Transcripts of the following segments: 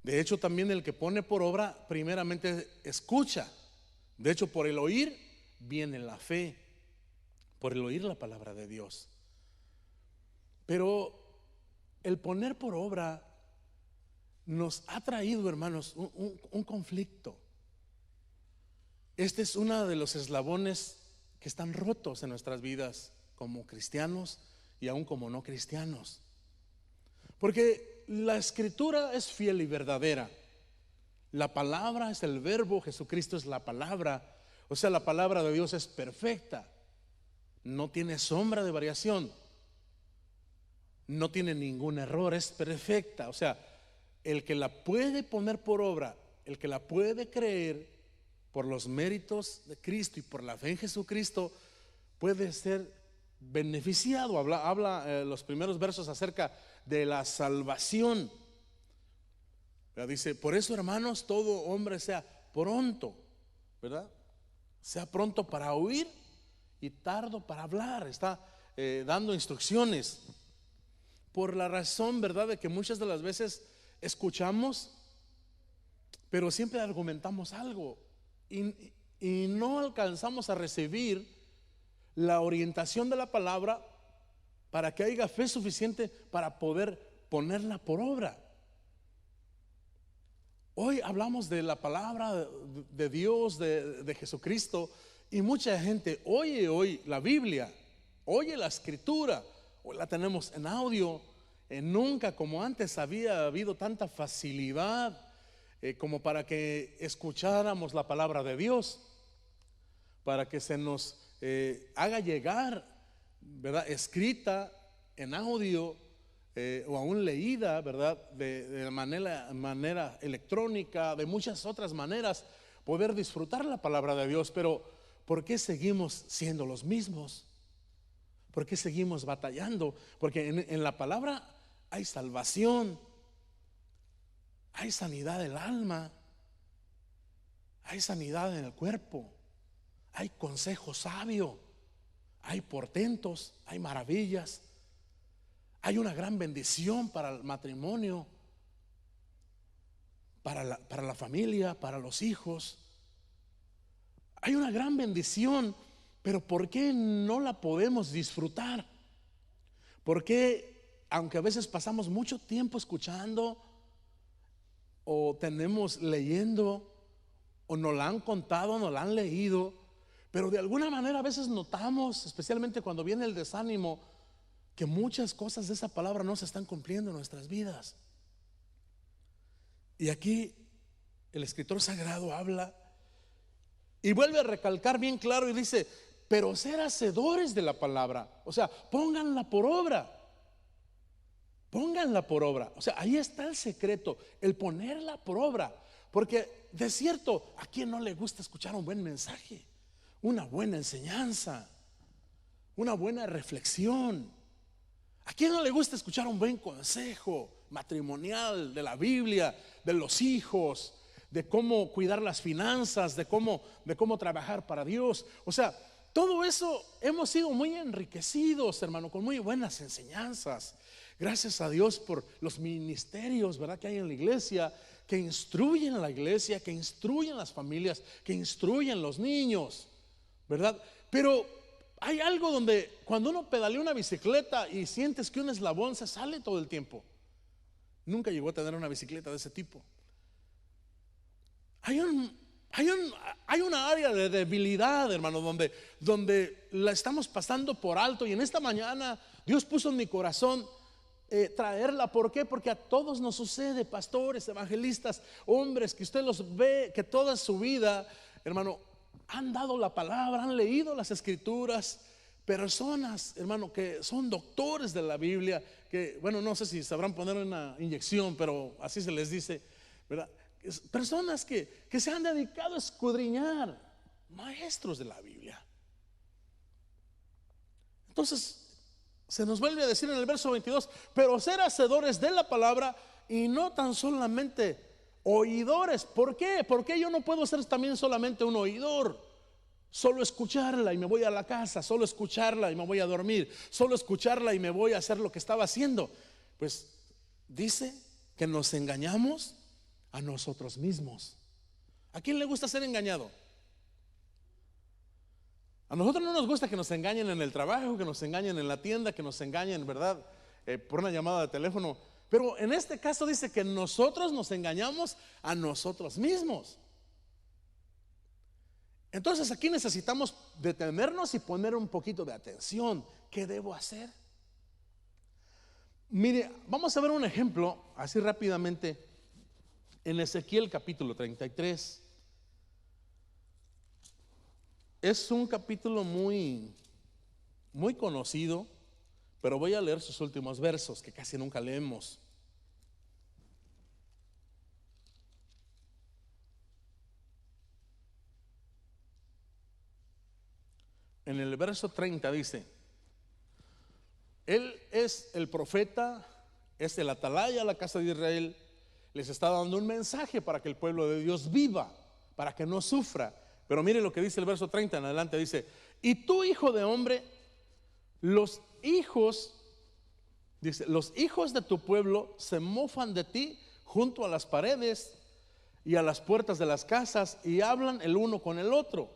De hecho, también el que pone por obra, primeramente escucha. De hecho, por el oír viene la fe, por el oír la palabra de Dios. Pero el poner por obra nos ha traído, hermanos, un conflicto. Este es uno de los eslabones que están rotos en nuestras vidas como cristianos y aún como no cristianos. Porque la escritura es fiel y verdadera. La palabra es el verbo, Jesucristo es la palabra. O sea, la palabra de Dios es perfecta. No tiene sombra de variación. No tiene ningún error, es perfecta. O sea, el que la puede poner por obra, el que la puede creer por los méritos de Cristo y por la fe en Jesucristo, puede ser beneficiado. Habla los primeros versos acerca de la salvación. Dice, por eso, hermanos, todo hombre sea pronto, ¿verdad? Sea pronto para oír y tardo para hablar. Está dando instrucciones. Por la razón, ¿verdad?, de que muchas de las veces escuchamos, pero siempre argumentamos algo y no alcanzamos a recibir la orientación de la palabra para que haya fe suficiente para poder ponerla por obra. Hoy hablamos de la palabra de Dios, de Jesucristo, y mucha gente oye hoy la Biblia, oye la escritura. Hoy la tenemos en audio. Nunca como antes había habido tanta facilidad como para que escucháramos la palabra de Dios, para que se nos haga llegar, ¿verdad?, escrita en audio o aún leída, ¿verdad?, de manera electrónica, de muchas otras maneras, poder disfrutar la palabra de Dios. Pero ¿por qué seguimos siendo los mismos? ¿Por qué seguimos batallando? Porque en la palabra hay salvación, hay sanidad del alma, hay sanidad en el cuerpo, hay consejo sabio, hay portentos, hay maravillas, hay una gran bendición para el matrimonio, para la familia, para los hijos. Hay una gran bendición. Pero ¿por qué no la podemos disfrutar? ¿Por qué, aunque a veces pasamos mucho tiempo escuchando, o tenemos leyendo, o nos la han contado, nos la han leído, pero de alguna manera a veces notamos, especialmente cuando viene el desánimo, que muchas cosas de esa palabra no se están cumpliendo en nuestras vidas? Y aquí el escritor sagrado habla y vuelve a recalcar bien claro y dice: pero ser hacedores de la palabra. O sea, pónganla por obra. Pónganla por obra. O sea, ahí está el secreto, el ponerla por obra. Porque de cierto, ¿a quién no le gusta escuchar un buen mensaje? Una buena enseñanza, una buena reflexión. ¿A quién no le gusta escuchar un buen consejo matrimonial de la Biblia, de los hijos, de cómo cuidar las finanzas, de cómo trabajar para Dios? O sea, todo eso hemos sido muy enriquecidos, hermano, con muy buenas enseñanzas. Gracias a Dios por los ministerios, ¿verdad?, que hay en la iglesia, que instruyen a la iglesia, que instruyen a las familias, que instruyen a los niños, ¿verdad? Pero hay algo donde cuando uno pedalea una bicicleta y sientes que un eslabón se sale todo el tiempo. Nunca llegó a tener una bicicleta de ese tipo. Hay una área de debilidad, hermano, donde la estamos pasando por alto. Y en esta mañana Dios puso en mi corazón traerla. ¿Por qué? Porque a todos nos sucede, pastores, evangelistas, hombres que usted los ve, que toda su vida, hermano, han dado la palabra, han leído las escrituras. Personas, hermano, que son doctores de la Biblia, que, bueno, no sé si sabrán poner una inyección, pero así se les dice, ¿verdad? Personas que se han dedicado a escudriñar, maestros de la Biblia. Entonces se nos vuelve a decir en el verso 22: pero ser hacedores de la palabra y no tan solamente oidores. ¿Por qué? Porque yo no puedo ser también solamente un oidor, solo escucharla y me voy a la casa, solo escucharla y me voy a dormir, solo escucharla y me voy a hacer lo que estaba haciendo. Pues dice que nos engañamos a nosotros mismos. ¿A quién le gusta ser engañado? A nosotros no nos gusta que nos engañen en el trabajo, que nos engañen en la tienda, que nos engañen, ¿verdad? Por una llamada de teléfono. Pero en este caso dice que nosotros nos engañamos a nosotros mismos. Entonces aquí necesitamos detenernos y poner un poquito de atención. ¿Qué debo hacer? Mire, vamos a ver un ejemplo así rápidamente en Ezequiel capítulo 33. Es un capítulo muy conocido, pero voy a leer sus últimos versos que casi nunca leemos. En el verso 30 dice: Él es el profeta, es el atalaya a la casa de Israel. Les está dando un mensaje para que el pueblo de Dios viva, para que no sufra. Pero mire lo que dice el verso 30 en adelante. Dice: y tú, hijo de hombre, los hijos de tu pueblo se mofan de ti junto a las paredes y a las puertas de las casas, y hablan el uno con el otro,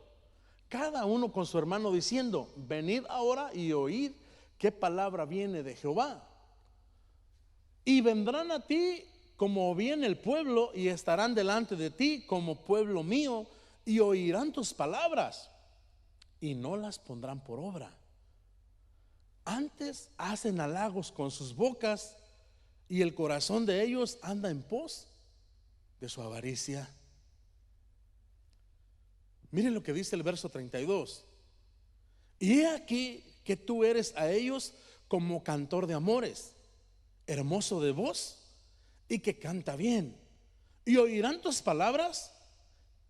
cada uno con su hermano, diciendo: venid ahora y oíd qué palabra viene de Jehová. Y vendrán a ti como viene el pueblo, y estarán delante de ti como pueblo mío, y oirán tus palabras y no las pondrán por obra. Antes hacen halagos con sus bocas, y el corazón de ellos anda en pos de su avaricia. Miren lo que dice el verso 32. Y he aquí que tú eres a ellos como cantor de amores, hermoso de voz y que canta bien, y oirán tus palabras,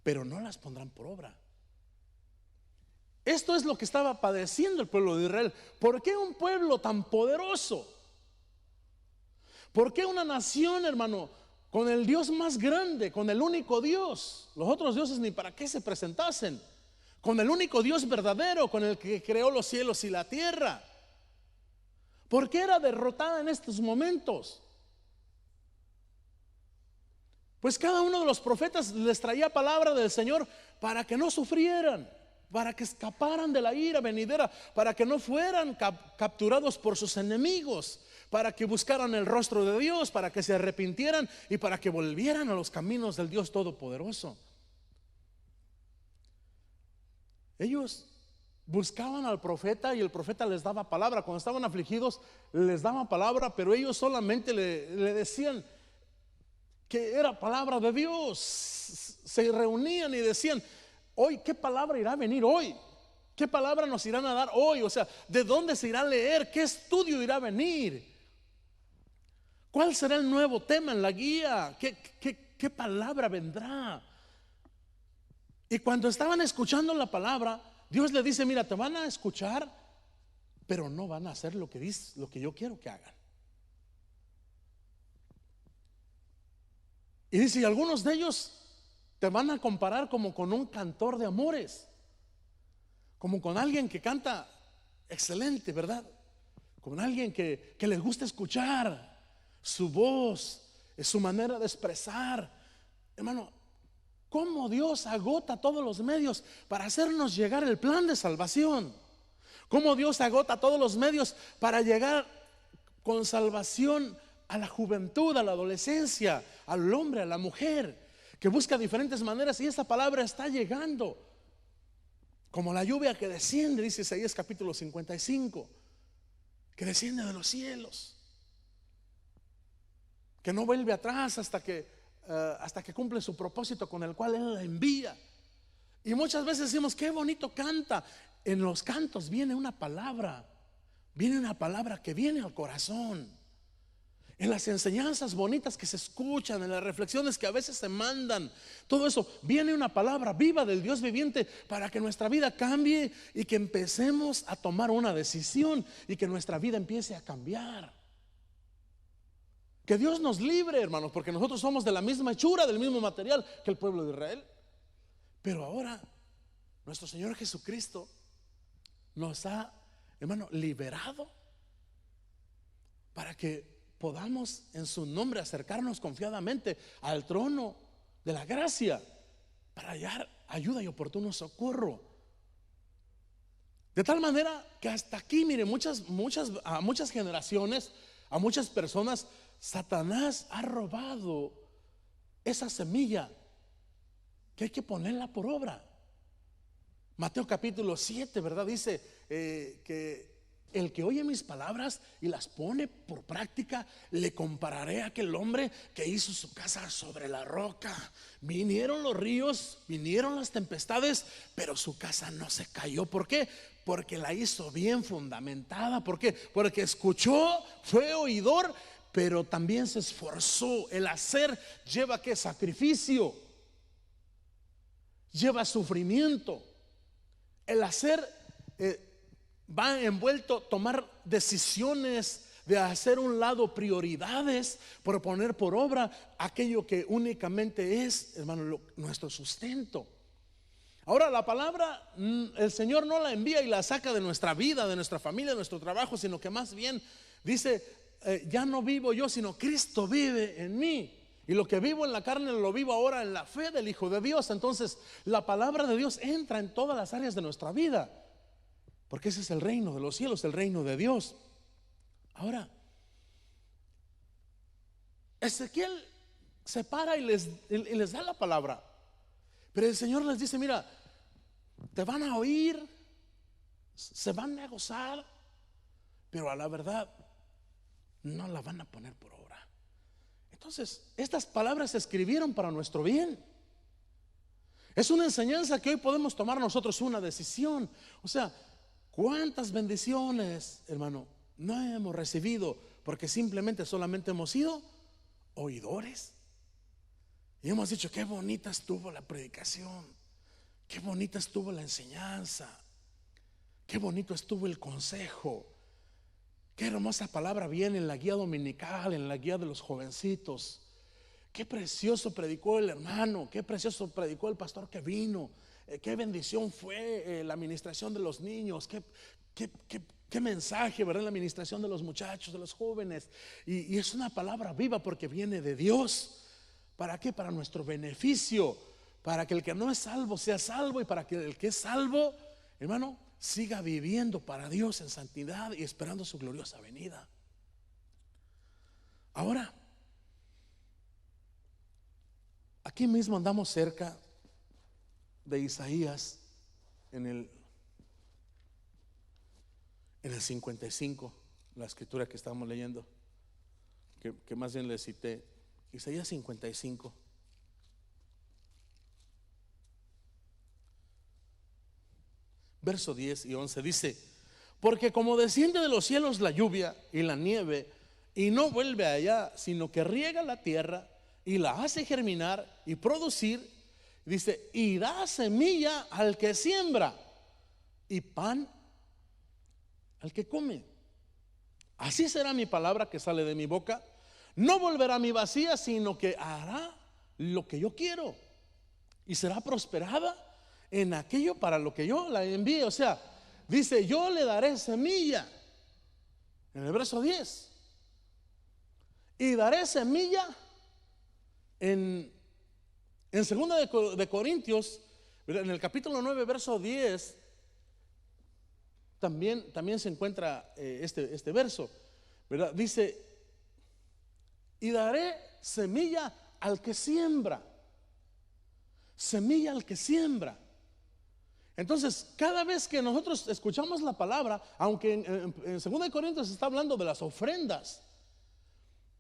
pero no las pondrán por obra. Esto es lo que estaba padeciendo el pueblo de Israel. ¿Por qué un pueblo tan poderoso? ¿Por qué una nación, hermano, con el Dios más grande, con el único Dios? Los otros dioses ni para qué se presentasen. Con el único Dios verdadero, con el que creó los cielos y la tierra. ¿Por qué era derrotada en estos momentos? Pues cada uno de los profetas les traía palabra del Señor para que no sufrieran, para que escaparan de la ira venidera, para que no fueran capturados por sus enemigos, para que buscaran el rostro de Dios, para que se arrepintieran y para que volvieran a los caminos del Dios Todopoderoso. Ellos buscaban al profeta y el profeta les daba palabra. Cuando estaban afligidos les daba palabra, pero ellos solamente le decían que era palabra de Dios. Se reunían y decían: hoy, ¿qué palabra irá a venir hoy? ¿Qué palabra nos irán a dar hoy? O sea, ¿de dónde se irá a leer? ¿Qué estudio irá a venir? ¿Cuál será el nuevo tema en la guía? ¿Qué palabra vendrá? Y cuando estaban escuchando la palabra, Dios le dice: mira, te van a escuchar, pero no van a hacer lo que yo quiero que hagan. Y dice: y algunos de ellos te van a comparar como con un cantor de amores, como con alguien que canta excelente, ¿verdad? Con alguien que les gusta escuchar su voz, su manera de expresar. Hermano, cómo Dios agota todos los medios para hacernos llegar el plan de salvación. Cómo Dios agota todos los medios para llegar con salvación a la juventud, a la adolescencia, al hombre, a la mujer, que busca diferentes maneras, y esa palabra está llegando como la lluvia que desciende, dice Isaías capítulo 55, que desciende de los cielos, que no vuelve atrás hasta que cumple su propósito con el cual Él la envía. Y muchas veces decimos: qué bonito canta. En los cantos viene una palabra que viene al corazón. En las enseñanzas bonitas que se escuchan, en las reflexiones que a veces se mandan, todo eso, viene una palabra viva del Dios viviente para que nuestra vida cambie y que empecemos a tomar una decisión y que nuestra vida empiece a cambiar. Que Dios nos libre, hermanos, porque nosotros somos de la misma hechura, del mismo material que el pueblo de Israel. Pero ahora nuestro Señor Jesucristo nos ha, hermano, liberado para que podamos en su nombre acercarnos confiadamente al trono de la gracia para hallar ayuda y oportuno socorro. De tal manera que hasta aquí, mire, a muchas generaciones, a muchas personas, Satanás ha robado esa semilla que hay que ponerla por obra. Mateo capítulo 7, ¿verdad? Dice que el que oye mis palabras y las pone por práctica, le compararé a aquel hombre que hizo su casa sobre la roca. Vinieron los ríos, vinieron las tempestades, pero su casa no se cayó. ¿Por qué? Porque la hizo bien fundamentada. ¿Por qué? Porque escuchó, fue oidor, pero también se esforzó. El hacer lleva ¿qué? Sacrificio, lleva sufrimiento. El hacer va envuelto tomar decisiones, de hacer un lado prioridades, por poner por obra aquello que únicamente es, hermano, nuestro sustento. Ahora, la palabra el Señor no la envía y la saca de nuestra vida, de nuestra familia, de nuestro trabajo, sino que más bien dice, ya no vivo yo, sino Cristo vive en mí. Y lo que vivo en la carne lo vivo ahora en la fe del Hijo de Dios. Entonces la palabra de Dios entra en todas las áreas de nuestra vida, porque ese es el reino de los cielos, el reino de Dios. Ahora, Ezequiel se para y les da la palabra, pero el Señor les dice, mira, te van a oír, se van a gozar, pero a la verdad no la van a poner por obra. Entonces, estas palabras se escribieron para nuestro bien. Es una enseñanza que hoy podemos tomar nosotros una decisión. O sea, ¿cuántas bendiciones, hermano, no hemos recibido porque solamente hemos sido oidores? Y hemos dicho, qué bonita estuvo la predicación, qué bonita estuvo la enseñanza, qué bonito estuvo el consejo, qué hermosa palabra viene en la guía dominical, en la guía de los jovencitos. Qué precioso predicó el hermano, qué precioso predicó el pastor que vino. Qué bendición fue la administración de los niños, qué mensaje, ¿verdad? La administración de los muchachos, de los jóvenes. Y es una palabra viva porque viene de Dios. ¿Para qué? Para nuestro beneficio, para que el que no es salvo sea salvo, y para que el que es salvo, hermano, siga viviendo para Dios en santidad y esperando su gloriosa venida. Ahora, aquí mismo andamos cerca de Isaías en el 55, la escritura que estamos leyendo, que más bien le cité, Isaías 55. Verso 10 y 11 dice: porque como desciende de los cielos la lluvia y la nieve, y no vuelve allá, sino que riega la tierra y la hace germinar y producir, dice, y da semilla al que siembra y pan al que come. Así será mi palabra que sale de mi boca. No volverá a mí vacía, sino que hará lo que yo quiero y será prosperada en aquello para lo que yo la envíe. O sea, dice, yo le daré semilla en el verso 10, y daré semilla en 2 de Corintios, en el capítulo 9, verso 10, también se encuentra este verso, ¿verdad? Dice, y daré semilla al que siembra. Semilla al que siembra. Entonces, cada vez que nosotros escuchamos la palabra, aunque en 2 de Corintios se está hablando de las ofrendas,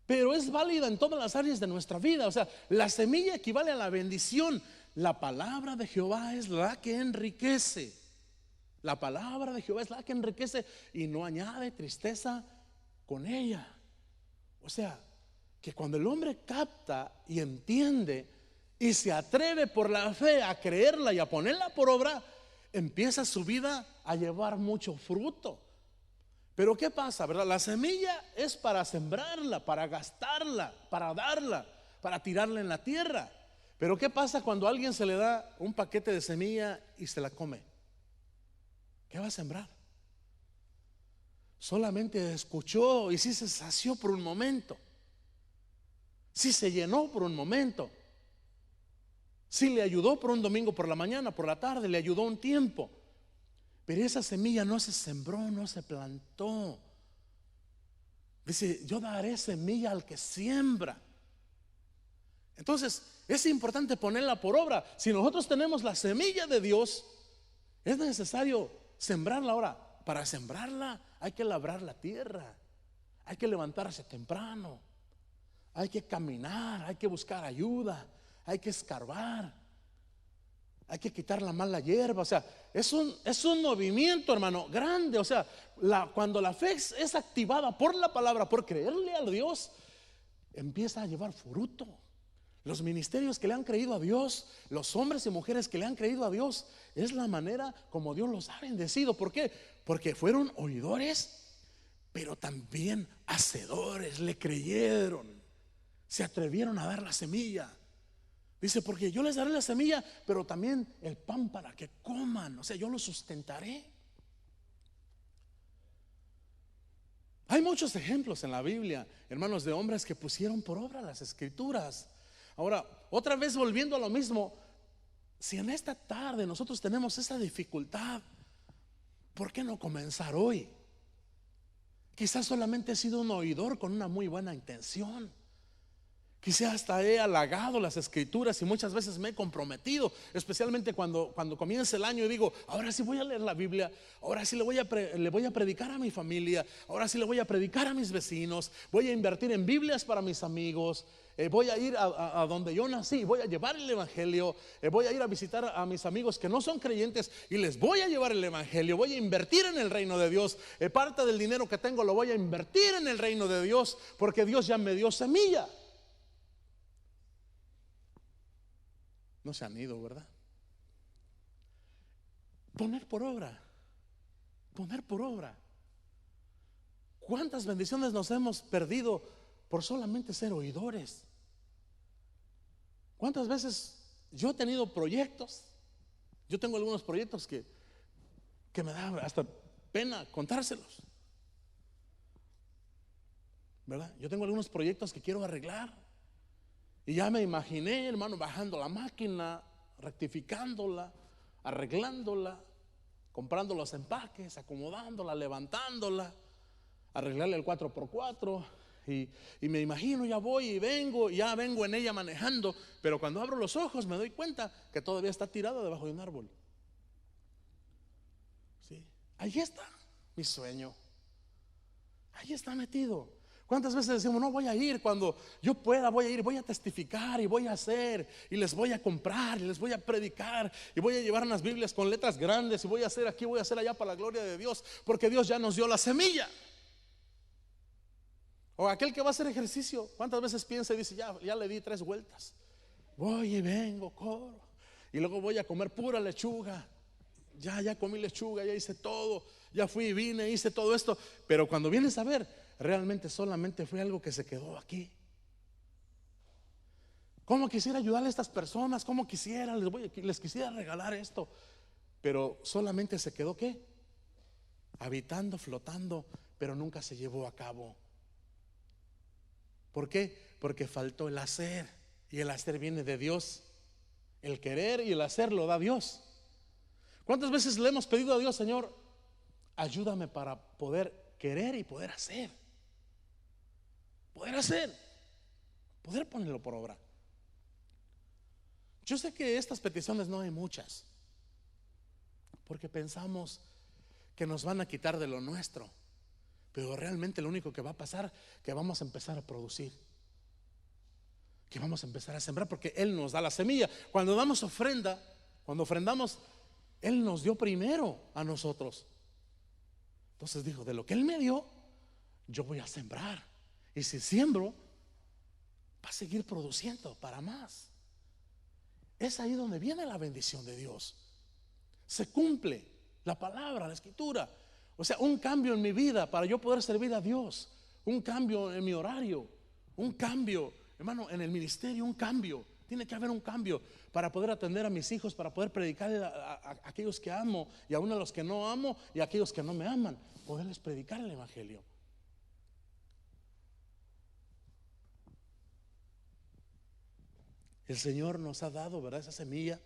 pero es válida en todas las áreas de nuestra vida. O sea, la semilla equivale a la bendición. La palabra de Jehová es la que enriquece. La palabra de Jehová es la que enriquece y no añade tristeza con ella. O sea, que cuando el hombre capta y entiende y se atreve por la fe a creerla y a ponerla por obra, empieza su vida a llevar mucho fruto. Pero ¿qué pasa, verdad? La semilla es para sembrarla, para gastarla, para darla, para tirarla en la tierra. Pero ¿qué pasa cuando a alguien se le da un paquete de semilla y se la come? ¿Qué va a sembrar? solamente escuchó y sí se sació por un momento, sí se llenó por un momento, sí le ayudó por un domingo por la mañana, por la tarde, le ayudó un tiempo. Pero esa semilla no se sembró, no se plantó. Dice, yo daré semilla al que siembra. Entonces es importante ponerla por obra. Si nosotros tenemos la semilla de Dios, es necesario sembrarla. Ahora, para sembrarla hay que labrar la tierra, hay que levantarse temprano, hay que caminar, hay que buscar ayuda, hay que escarbar, hay que quitar la mala hierba. O sea, es un movimiento, hermano, grande. O sea, cuando la fe es activada por la palabra, por creerle a Dios, empieza a llevar fruto. Los ministerios que le han creído a Dios, los hombres y mujeres que le han creído a Dios, es la manera como Dios los ha bendecido. ¿Por qué? Porque fueron oidores, pero también hacedores, le creyeron, se atrevieron a dar la semilla. Dice, porque yo les daré la semilla, pero también el pan para que coman. O sea, yo los sustentaré. Hay muchos ejemplos en la Biblia, hermanos, de hombres que pusieron por obra las escrituras. Ahora, otra vez volviendo a lo mismo, si en esta tarde nosotros tenemos esa dificultad, ¿por qué no comenzar hoy? Quizás solamente he sido un oidor con una muy buena intención. Quizás hasta he halagado las escrituras y muchas veces me he comprometido, especialmente cuando comienza el año y digo, ahora sí voy a leer la Biblia, ahora sí le voy a predicar a mi familia, ahora sí le voy a predicar a mis vecinos, voy a invertir en Biblias para mis amigos, voy a ir a donde yo nací, voy a llevar el evangelio, voy a ir a visitar a mis amigos que no son creyentes y les voy a llevar el evangelio, voy a invertir en el reino de Dios, parte del dinero que tengo lo voy a invertir en el reino de Dios, porque Dios ya me dio semilla. No se han ido, ¿verdad? Poner por obra. Poner por obra. ¿Cuántas bendiciones nos hemos perdido por solamente ser oidores? ¿Cuántas veces yo he tenido proyectos? Yo tengo algunos proyectos que me da hasta pena contárselos, ¿verdad? Yo tengo algunos proyectos que quiero arreglar. Y ya me imaginé, hermano, bajando la máquina, rectificándola, arreglándola, comprando los empaques, acomodándola, levantándola, arreglarle el 4x4. Y me imagino, ya voy y vengo, ya vengo en ella manejando. Pero cuando abro los ojos me doy cuenta que todavía está tirada debajo de un árbol. ¿Sí? Ahí está mi sueño. Ahí está metido. ¿Cuántas veces decimos, no voy a ir, cuando yo pueda voy a ir, voy a testificar y voy a hacer y les voy a comprar y les voy a predicar y voy a llevar unas Biblias con letras grandes y voy a hacer aquí, voy a hacer allá para la gloria de Dios, porque Dios ya nos dio la semilla? O aquel que va a hacer ejercicio, ¿cuántas veces piensa y dice, ya le di 3 vueltas, voy y vengo, corro, y luego voy a comer pura lechuga, ya comí lechuga, ya hice todo, ya fui y vine, hice todo esto? Pero cuando vienes a ver, realmente solamente fue algo que se quedó aquí. Cómo quisiera ayudarle a estas personas, cómo quisiera, les quisiera regalar esto, pero solamente se quedó, ¿qué? Habitando, flotando, pero nunca se llevó a cabo. ¿Por qué? Porque faltó el hacer, y el hacer viene de Dios. El querer y el hacer lo da Dios. ¿Cuántas veces le hemos pedido a Dios, Señor, ayúdame para poder querer y poder hacer? Poder ponerlo por obra. Yo sé que estas peticiones no hay muchas, porque pensamos que nos van a quitar de lo nuestro, pero realmente lo único que va a pasar, que vamos a empezar a producir, que vamos a empezar a sembrar, porque Él nos da la semilla. Cuando damos ofrenda, cuando ofrendamos, Él nos dio primero a nosotros. Entonces dijo, de lo que Él me dio, yo voy a sembrar. Y si siembro, va a seguir produciendo para más. Es ahí donde viene la bendición de Dios. Se cumple la palabra, la escritura. O sea, un cambio en mi vida para yo poder servir a Dios. Un cambio en mi horario. Un cambio, hermano, en el ministerio, un cambio. Tiene que haber un cambio para poder atender a mis hijos, para poder predicar a aquellos que amo y aún a los que no amo y a aquellos que no me aman, poderles predicar el evangelio. El Señor nos ha dado, ¿verdad?, esa semilla.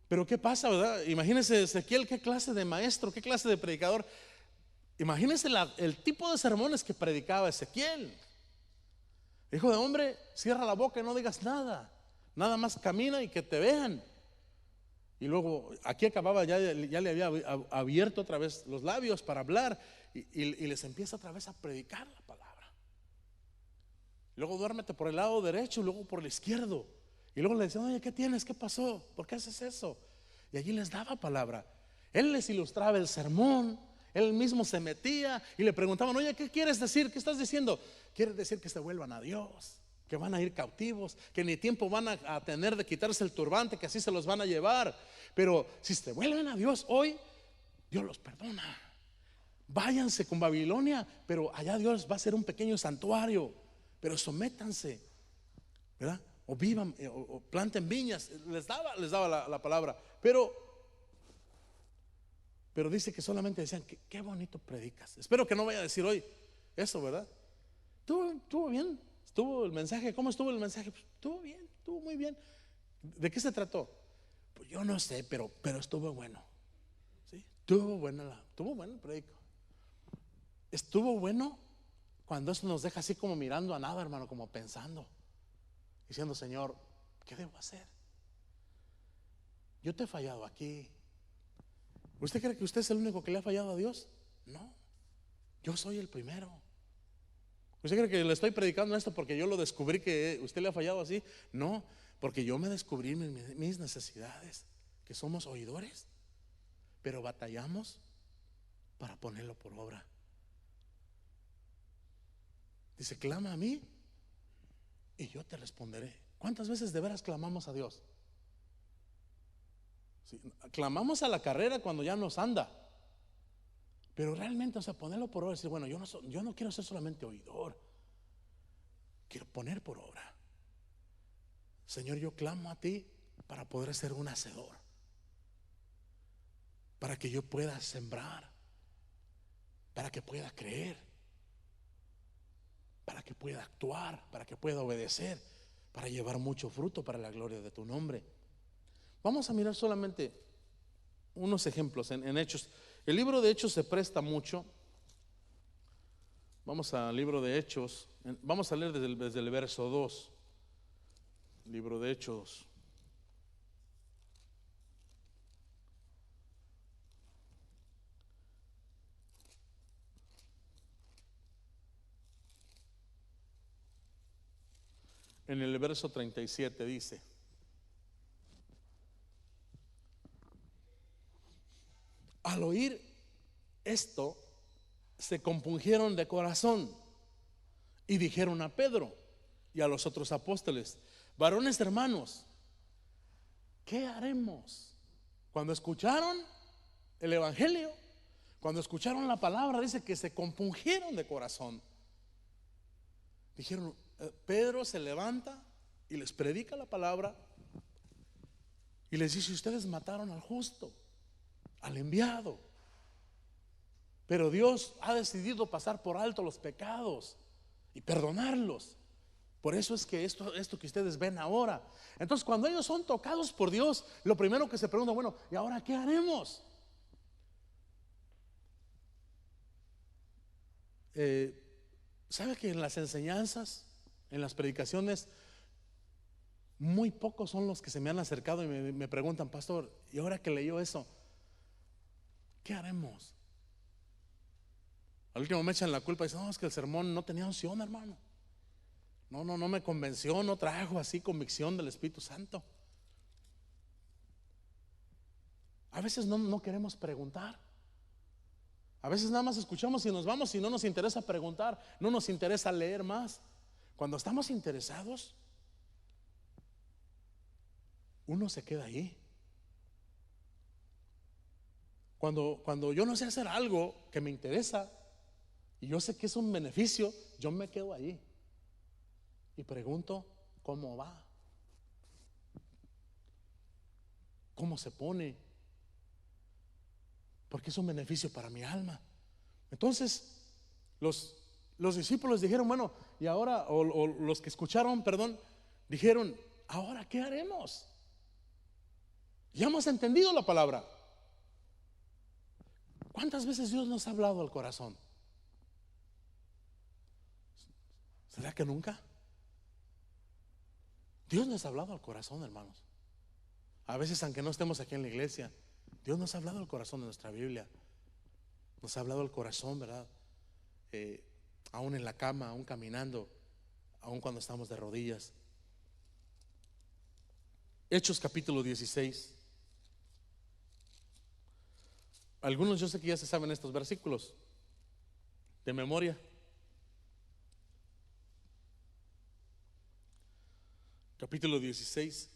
Pero ¿qué pasa, verdad? Imagínense Ezequiel, qué clase de maestro, qué clase de predicador. Imagínense el tipo de sermones que predicaba Ezequiel. Hijo de hombre, cierra la boca y no digas nada. Nada más camina y que te vean. Y luego aquí acababa, ya le había abierto otra vez los labios para hablar y les empieza otra vez a predicar la palabra. Luego duérmete por el lado derecho y luego por el izquierdo. Y luego le decían, oye, ¿qué tienes? ¿Qué pasó? ¿Por qué haces eso? Y allí les daba palabra. Él les ilustraba el sermón. Él mismo se metía y le preguntaban, oye, ¿qué quieres decir? ¿Qué estás diciendo? Quiere decir que se vuelvan a Dios, que van a ir cautivos, que ni tiempo van a tener de quitarse el turbante, que así se los van a llevar. Pero si se vuelven a Dios hoy, Dios los perdona. Váyanse con Babilonia, pero allá Dios va a ser un pequeño santuario. Pero sométanse, ¿verdad? O vivan, o planten viñas. Les daba la palabra. Pero dice que solamente decían, qué bonito predicas. Espero que no vaya a decir hoy eso, ¿verdad? Estuvo bien. Estuvo el mensaje. ¿Cómo estuvo el mensaje? Pues, estuvo bien, estuvo muy bien. ¿De qué se trató? Pues yo no sé, pero estuvo bueno. ¿Sí? Estuvo bueno el predico. Estuvo bueno cuando eso nos deja así como mirando a nada, hermano, como pensando, diciendo, Señor, ¿qué debo hacer? Yo te he fallado aquí. ¿Usted cree que usted es el único que le ha fallado a Dios? No, yo soy el primero. ¿Usted cree que le estoy predicando esto porque yo lo descubrí que usted le ha fallado así? No, porque yo me descubrí mis necesidades, que somos oidores, pero batallamos para ponerlo por obra. Dice, clama a mí y yo te responderé. ¿Cuántas veces de veras clamamos a Dios? Sí, clamamos a la carrera cuando ya nos anda. Pero realmente, o sea, ponerlo por obra, decir, bueno, yo no quiero ser solamente oidor, quiero poner por obra. Señor, yo clamo a ti para poder ser un hacedor, para que yo pueda sembrar, para que pueda creer, para que pueda actuar, para que pueda obedecer, para llevar mucho fruto para la gloria de tu nombre. Vamos a mirar solamente unos ejemplos en Hechos. El libro de Hechos se presta mucho. Vamos al libro de Hechos. Vamos a leer desde el verso 2. Libro de Hechos. En el verso 37 dice: al oír esto, se compungieron de corazón y dijeron a Pedro y a los otros apóstoles: varones hermanos, ¿qué haremos? Cuando escucharon el evangelio, cuando escucharon la palabra, dice que se compungieron de corazón. Dijeron, Pedro se levanta y les predica la palabra y les dice: ustedes mataron al justo, al enviado, pero Dios ha decidido pasar por alto los pecados y perdonarlos. Por eso es que esto que ustedes ven ahora. Entonces, cuando ellos son tocados por Dios, lo primero que se preguntan, bueno, ¿y ahora qué haremos? ¿Sabe que en las enseñanzas, en las predicaciones, muy pocos son los que se me han acercado y me preguntan: pastor, ¿y ahora que leyó eso, qué haremos? Al último me echan la culpa y dicen: no, es que el sermón no tenía unción, hermano. No me convenció, no trajo así convicción del Espíritu Santo. A veces no queremos preguntar. A veces nada más escuchamos y nos vamos y no nos interesa preguntar, no nos interesa leer más. Cuando estamos interesados, uno se queda ahí. Cuando yo no sé hacer algo que me interesa y yo sé que es un beneficio, yo me quedo ahí y pregunto: ¿cómo va? cómo se pone, porque es un beneficio para mi alma. Entonces los discípulos dijeron, bueno, y ahora, o los que escucharon, perdón, dijeron, ¿ahora qué haremos? Ya hemos entendido la palabra. ¿Cuántas veces Dios nos ha hablado al corazón? ¿Será que nunca? Dios nos ha hablado al corazón, hermanos. A veces, aunque no estemos aquí en la iglesia, Dios nos ha hablado al corazón de nuestra Biblia. Nos ha hablado al corazón, ¿verdad? Aún en la cama, aún caminando, aún cuando estamos de rodillas. Hechos capítulo 16. Algunos yo sé que ya se saben estos versículos de memoria. Capítulo 16.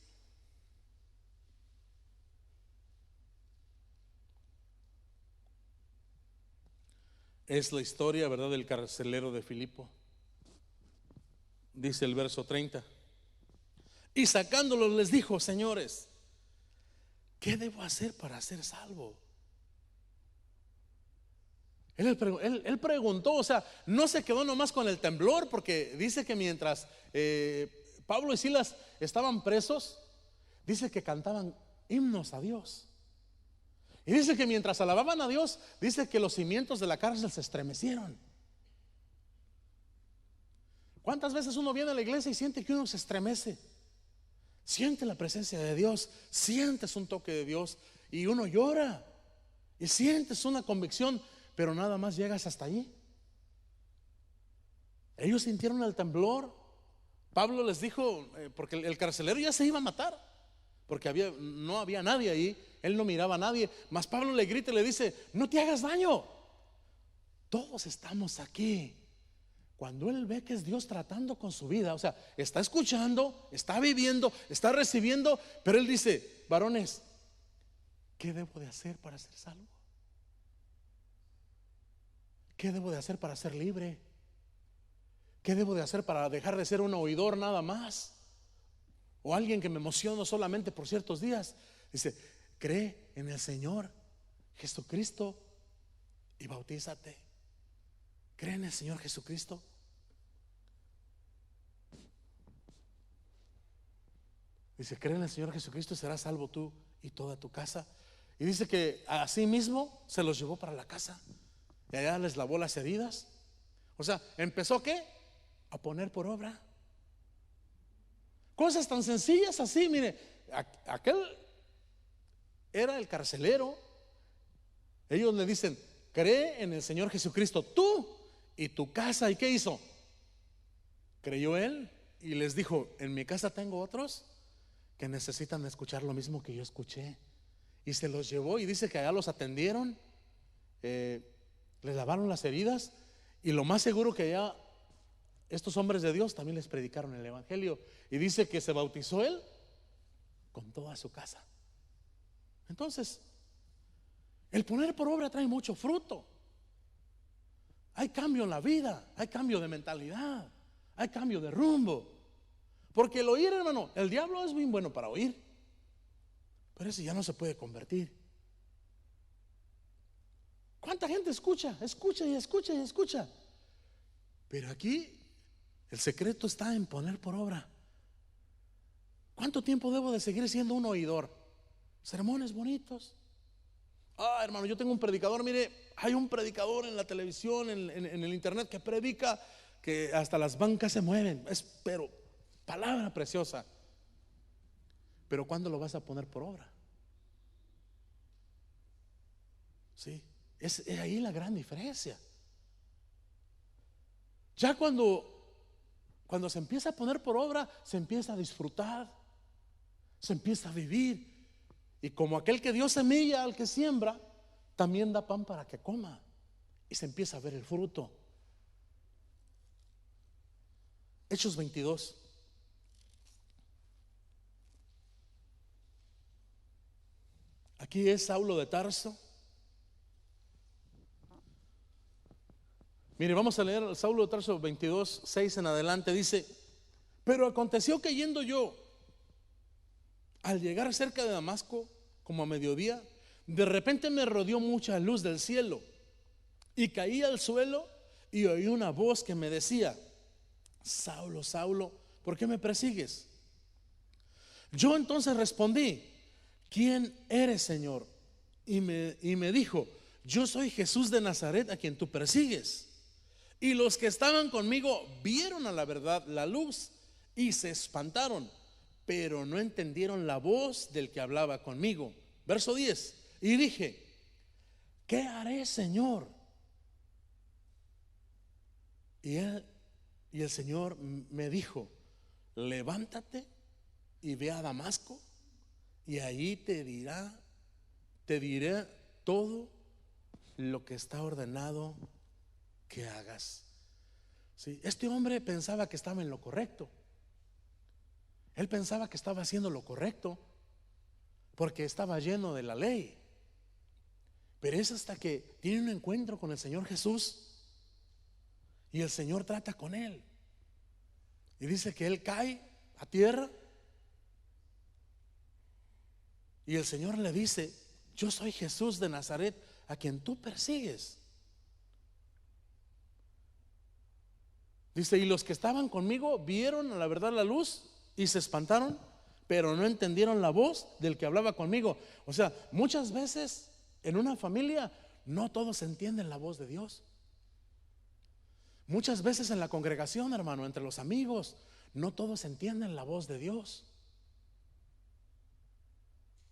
Es la historia, ¿verdad?, del carcelero de Filipo. Dice el verso 30. Y sacándolos les dijo: señores, ¿qué debo hacer para ser salvo? Él preguntó, o sea, no se quedó nomás con el temblor, porque dice que mientras Pablo y Silas estaban presos, dice que cantaban himnos a Dios. Y dice que mientras alababan a Dios, dice que los cimientos de la cárcel se estremecieron. ¿Cuántas veces uno viene a la iglesia y siente que uno se estremece? Siente la presencia de Dios, sientes un toque de Dios y uno llora y sientes una convicción, pero nada más llegas hasta allí. Ellos sintieron el temblor. Pablo les dijo, porque el carcelero ya se iba a matar, porque no había nadie ahí, él no miraba a nadie, mas Pablo le grita y le dice: no te hagas daño, todos estamos aquí. Cuando él ve que es Dios tratando con su vida, o sea, está escuchando, está viviendo, está recibiendo, pero él dice: varones, ¿qué debo de hacer para ser salvo? ¿Qué debo de hacer para ser libre? ¿Qué debo de hacer para dejar de ser un oidor nada más? O alguien que me emociona solamente por ciertos días. Dice: cree en el Señor Jesucristo y bautízate. Cree en el Señor Jesucristo. Dice: cree en el Señor Jesucristo y serás salvo tú y toda tu casa. Y dice que así mismo se los llevó para la casa y allá les lavó las heridas. O sea, empezó ¿qué? A poner por obra cosas tan sencillas así. Mire, aquel era el carcelero. Ellos le dicen: cree en el Señor Jesucristo tú y tu casa. ¿Y qué hizo? Creyó él y les dijo: en mi casa tengo otros que necesitan escuchar lo mismo que yo escuché. Y se los llevó y dice que allá los atendieron, les lavaron las heridas, y lo más seguro que allá estos hombres de Dios también les predicaron el evangelio. Y dice que se bautizó él con toda su casa. Entonces, el poner por obra trae mucho fruto. Hay cambio en la vida, hay cambio de mentalidad, hay cambio de rumbo. Porque el oír, hermano, el diablo es muy bueno para oír, pero ese ya no se puede convertir. ¿Cuánta gente escucha? Escucha y escucha y escucha. Pero aquí el secreto está en poner por obra. ¿Cuánto tiempo debo de seguir siendo un oidor? Sermones bonitos. Hermano, yo tengo un predicador. Mire, hay un predicador en la televisión, en el internet, que predica que hasta las bancas se mueven. Pero palabra preciosa. Pero ¿cuándo lo vas a poner por obra? Sí, es ahí la gran diferencia. Ya cuando se empieza a poner por obra, se empieza a disfrutar, se empieza a vivir. Y como aquel que dio semilla al que siembra, también da pan para que coma. Y se empieza a ver el fruto. Hechos 22. Aquí es Saulo de Tarso. Mire, vamos a leer el Saulo de Tarso 22, 6 en adelante. Dice: pero aconteció que yendo yo, al llegar cerca de Damasco, como a mediodía, de repente me rodeó mucha luz del cielo y caí al suelo y oí una voz que me decía: Saulo, Saulo, ¿por qué me persigues? Yo entonces respondí: ¿quién eres, Señor? Y me dijo: yo soy Jesús de Nazaret, a quien tú persigues. Y los que estaban conmigo vieron a la verdad la luz y se espantaron, pero no entendieron la voz del que hablaba conmigo. Verso 10. Y dije: ¿qué haré, Señor? Y el Señor me dijo: levántate y ve a Damasco, y ahí te diré todo lo que está ordenado que hagas. ¿Sí? Este hombre pensaba que estaba en lo correcto. Él pensaba que estaba haciendo lo correcto porque estaba lleno de la ley. Pero es hasta que tiene un encuentro con el Señor Jesús y el Señor trata con él. Y dice que él cae a tierra y el Señor le dice: yo soy Jesús de Nazaret, a quien tú persigues. Dice: y los que estaban conmigo vieron a la verdad la luz y se espantaron, pero no entendieron la voz del que hablaba conmigo. O sea, muchas veces en una familia no todos entienden la voz de Dios. Muchas veces en la congregación, hermano, entre los amigos, no todos entienden la voz de Dios.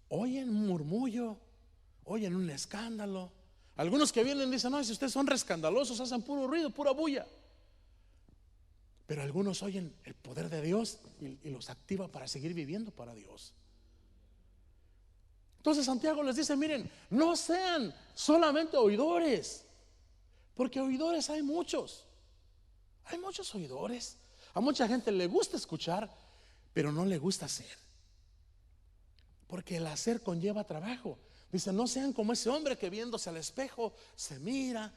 Oyen un murmullo, oyen un escándalo. Algunos que vienen dicen: no, si ustedes son rescandalosos, hacen puro ruido, pura bulla. Pero algunos oyen el poder de Dios y los activa para seguir viviendo para Dios. Entonces Santiago les dice: miren, no sean solamente oidores, porque oidores hay muchos. Hay muchos oidores. A mucha gente le gusta escuchar, pero no le gusta hacer, porque el hacer conlleva trabajo. Dice: no sean como ese hombre que viéndose al espejo se mira,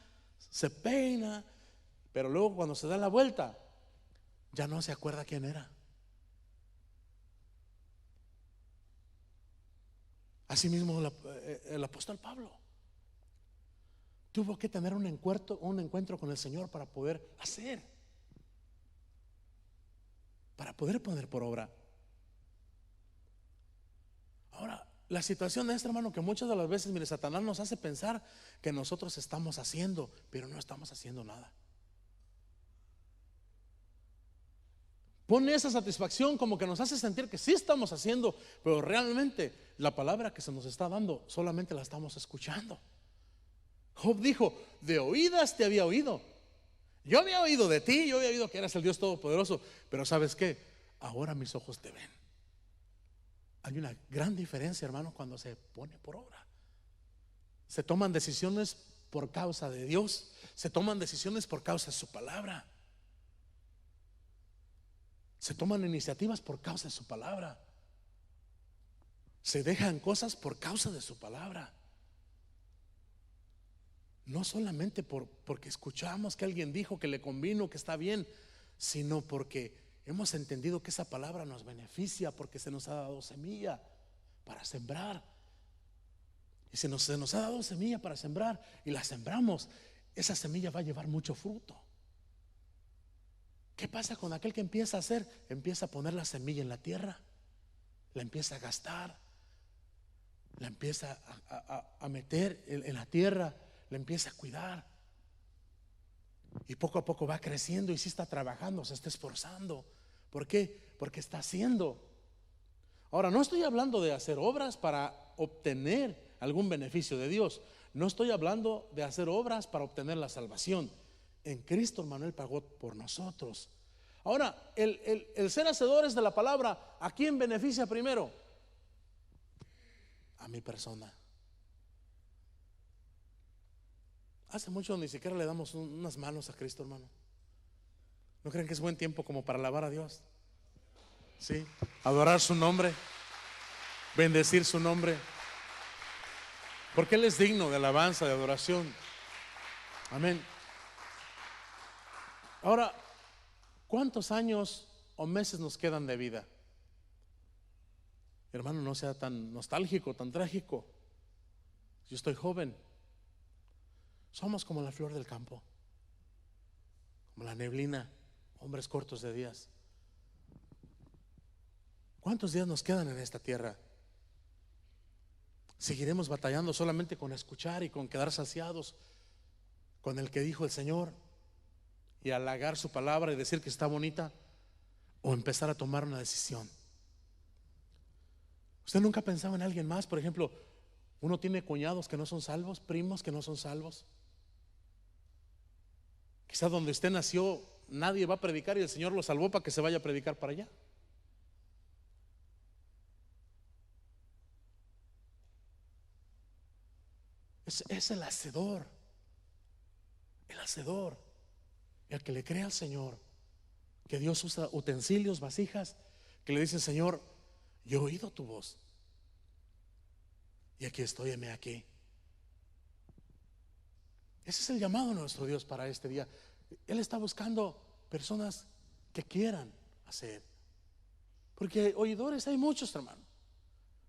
se peina, pero luego cuando se da la vuelta ya no se acuerda quién era. Asimismo el apóstol Pablo tuvo que tener un encuentro con el Señor para poder hacer, para poder poner por obra. Ahora, la situación es, hermano, que muchas de las veces, mire, Satanás nos hace pensar que nosotros estamos haciendo, pero no estamos haciendo nada. Pone esa satisfacción como que nos hace sentir que sí estamos haciendo, pero realmente la palabra que se nos está dando solamente la estamos escuchando. Job dijo: de oídas te había oído. Yo había oído de ti, yo había oído que eras el Dios Todopoderoso, pero ¿sabes qué? Ahora mis ojos te ven. Hay una gran diferencia, hermano, cuando se pone por obra. Se toman decisiones por causa de Dios, se toman decisiones por causa de su palabra, se toman iniciativas por causa de su palabra, se dejan cosas por causa de su palabra. No solamente porque escuchamos que alguien dijo que le convino, que está bien, sino porque hemos entendido que esa palabra nos beneficia, porque se nos ha dado semilla para sembrar. Y si se nos ha dado semilla para sembrar y la sembramos, esa semilla va a llevar mucho fruto. ¿Qué pasa con aquel que empieza a hacer? Empieza a poner la semilla en la tierra, la empieza a gastar, la empieza a meter en la tierra, la empieza a cuidar, y poco a poco va creciendo y sí está trabajando, se está esforzando. ¿Por qué? Porque está haciendo. Ahora, no estoy hablando de hacer obras para obtener algún beneficio de Dios. No estoy hablando de hacer obras para obtener la salvación. En Cristo, hermano, Él pagó por nosotros. Ahora, el ser hacedores de la palabra, ¿a quién beneficia primero? A mi persona. Hace mucho ni siquiera le damos unas manos a Cristo, hermano. ¿No creen que es buen tiempo como para alabar a Dios? Sí, adorar su nombre, bendecir su nombre, porque Él es digno de alabanza, de adoración. Amén. Ahora, ¿cuántos años o meses nos quedan de vida? hermano, no sea tan nostálgico, tan trágico. Yo estoy joven. Somos como la flor del campo, como la neblina, hombres cortos de días. ¿Cuántos días nos quedan en esta tierra? ¿Seguiremos batallando solamente con escuchar y con quedar saciados con el que dijo el Señor y halagar su palabra y decir que está bonita? ¿O empezar a tomar una decisión? ¿Usted nunca ha pensado en alguien más? Por ejemplo, uno tiene cuñados que no son salvos, primos que no son salvos. Quizás donde usted nació nadie va a predicar y el Señor lo salvó para que se vaya a predicar para allá. Es el hacedor, el que le cree al Señor, que Dios usa utensilios, vasijas, que le dice: Señor, yo he oído tu voz y aquí estoy, heme aquí. Ese es el llamado de nuestro Dios para este día. Él está buscando personas que quieran hacer, porque oidores hay muchos, hermano.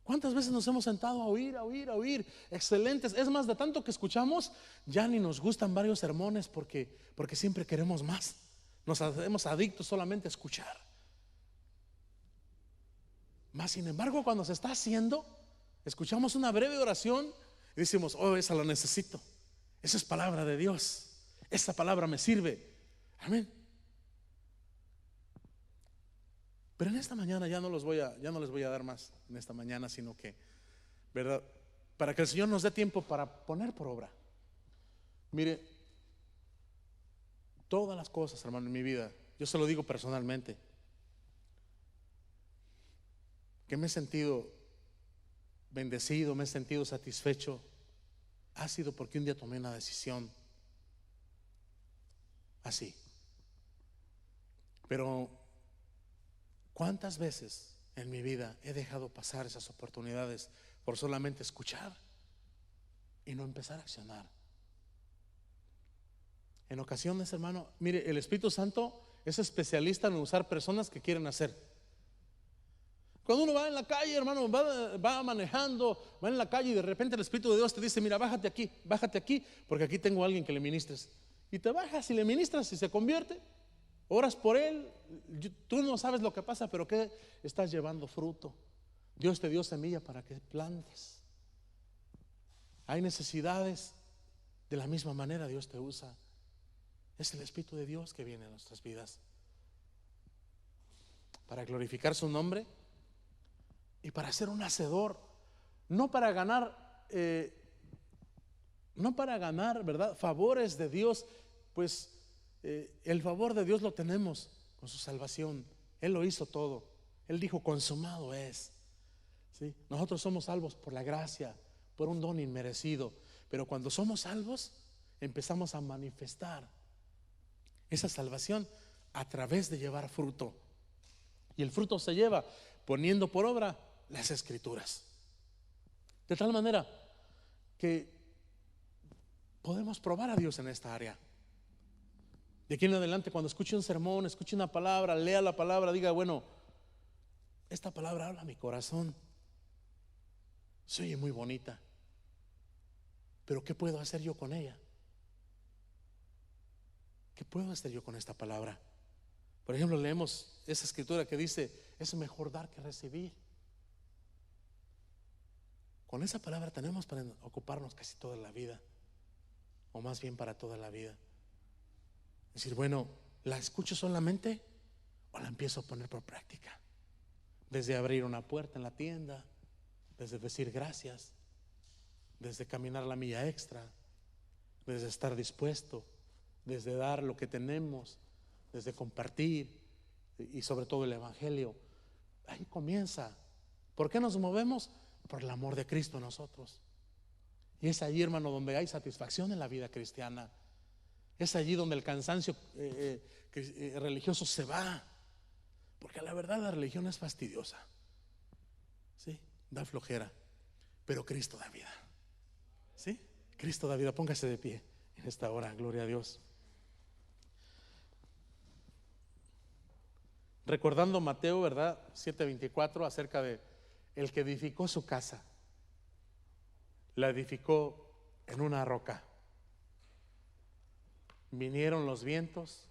¿Cuántas veces nos hemos sentado a oír? Excelentes. Es más, de tanto que escuchamos, ya ni nos gustan varios sermones porque siempre queremos más. Nos hacemos adictos solamente a escuchar. Más sin embargo, cuando se está haciendo, escuchamos una breve oración y decimos: oh, esa la necesito. Esa es palabra de Dios. Esa palabra me sirve. Amén. Pero en esta mañana ya no les voy a dar más en esta mañana, sino que, ¿verdad? Para que el Señor nos dé tiempo para poner por obra. Mire, todas las cosas, hermano, en mi vida, yo se lo digo personalmente, que me he sentido bendecido, me he sentido satisfecho, ha sido porque un día tomé una decisión así. Pero ¿cuántas veces en mi vida he dejado pasar esas oportunidades por solamente escuchar y no empezar a accionar? En ocasiones, hermano, mire, el Espíritu Santo es especialista en usar personas que quieren hacer. Cuando uno va en la calle, hermano, va manejando, va en la calle y de repente el Espíritu de Dios te dice: mira, bájate aquí, porque aquí tengo a alguien que le ministres. Y te bajas y le ministras y se convierte. Oras por él, tú no sabes lo que pasa, pero que estás llevando fruto. Dios te dio semilla para que plantes. Hay necesidades, de la misma manera Dios te usa. Es el Espíritu de Dios que viene a nuestras vidas para glorificar su nombre y para ser un hacedor, no para ganar, ¿verdad?, favores de Dios, pues el favor de Dios lo tenemos con su salvación. Él lo hizo todo. Él dijo: consumado es. ¿Sí? Nosotros somos salvos por la gracia, por un don inmerecido. Pero cuando somos salvos, empezamos a manifestar esa salvación a través de llevar fruto. Y el fruto se lleva poniendo por obra las Escrituras, de tal manera que podemos probar a Dios en esta área. De aquí en adelante, cuando escuche un sermón, escuche una palabra, lea la palabra, diga: bueno, esta palabra habla a mi corazón, se oye muy bonita, pero ¿qué puedo hacer yo con ella? ¿Qué puedo hacer yo con esta palabra? Por ejemplo, leemos esa escritura que dice: es mejor dar que recibir. Con esa palabra tenemos para ocuparnos casi toda la vida, o más bien para toda la vida. Es decir, bueno, ¿la escucho solamente o la empiezo a poner por práctica? Desde abrir una puerta en la tienda, desde decir gracias, desde caminar la milla extra, desde estar dispuesto, desde dar lo que tenemos, desde compartir, y sobre todo el Evangelio. Ahí comienza. ¿Por qué nos movemos? Por el amor de Cristo en nosotros. Y es allí, hermano, donde hay satisfacción en la vida cristiana. Es allí donde el cansancio religioso se va, porque la verdad la religión es fastidiosa, ¿sí? Da flojera, pero Cristo da vida, ¿sí? Cristo da vida. Póngase de pie en esta hora, gloria a Dios. Recordando Mateo, ¿verdad? 7:24, acerca de el que edificó su casa, la edificó en una roca. Vinieron los vientos,